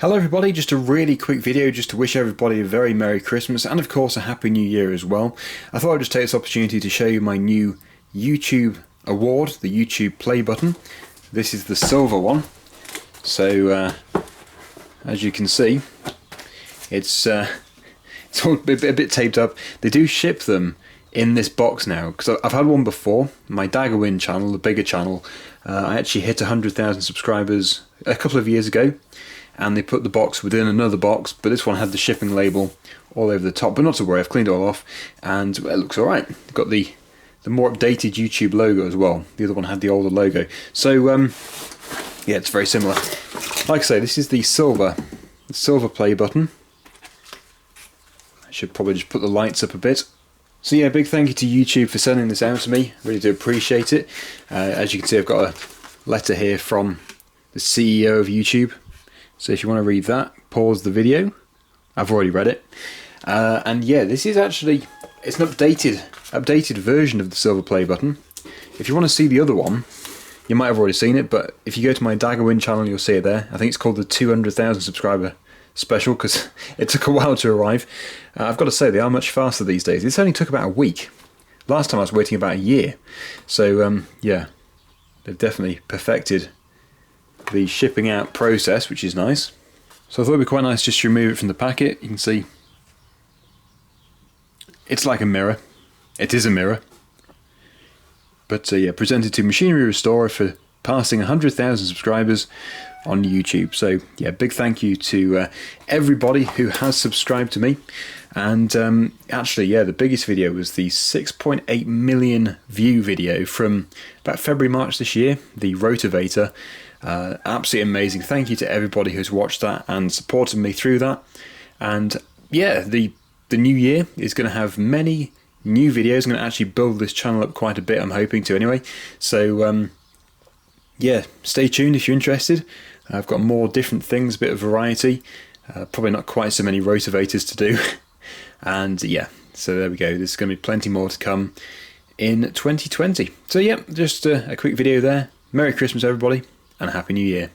Hello everybody, just a really quick video just to wish everybody a very Merry Christmas and of course a Happy New Year as well. I thought I'd just take this opportunity to show you my new YouTube award, the YouTube play button. This is the silver one. So as you can see, it's all a bit taped up. They do ship them in this box now, because I've had one before. My Daggerwin channel, the bigger channel, I actually hit 100,000 subscribers a couple of years ago, and they put the box within another box, but this one had the shipping label all over the top. But not to worry, I've cleaned it all off, and it looks alright. Got the more updated YouTube logo as well. The other one had the older logo. So yeah, it's very similar. Like I say, this is the silver play button. I should probably just put the lights up a bit. So yeah, big thank you to YouTube for sending this out to me. Really do appreciate it. As you can see, I've got a letter here from the CEO of YouTube. So if you want to read that, pause the video. I've already read it. And yeah, this is actually, it's an updated version of the silver play button. If you want to see the other one, you might have already seen it, but if you go to my Daggerwin channel, you'll see it there. I think it's called the 200,000 subscriber special, because it took a while to arrive. I've got to say, they are much faster these days. This only took about a week. Last time I was waiting about a year. So yeah, they've definitely perfected the shipping out process, which is nice. So I thought it'd be quite nice just to remove it from the packet. You can see it's like a mirror. It is a mirror. But yeah, presented to Machinery Restorer for passing 100,000 subscribers on YouTube. So yeah, big thank you to everybody who has subscribed to me. And actually, yeah, the biggest video was the 6.8 million view video from about February, March this year, the Rotavator. Absolutely amazing. Thank you to everybody who's watched that and supported me through that. And yeah, the new year is going to have many new videos. I'm going to actually build this channel up quite a bit, I'm hoping to anyway. So yeah, stay tuned if you're interested. I've got more different things, a bit of variety. Probably not quite so many Rotavators to do. And yeah, so there we go. There's going to be plenty more to come in 2020. So yeah, just a quick video there. Merry Christmas everybody, and a Happy New Year.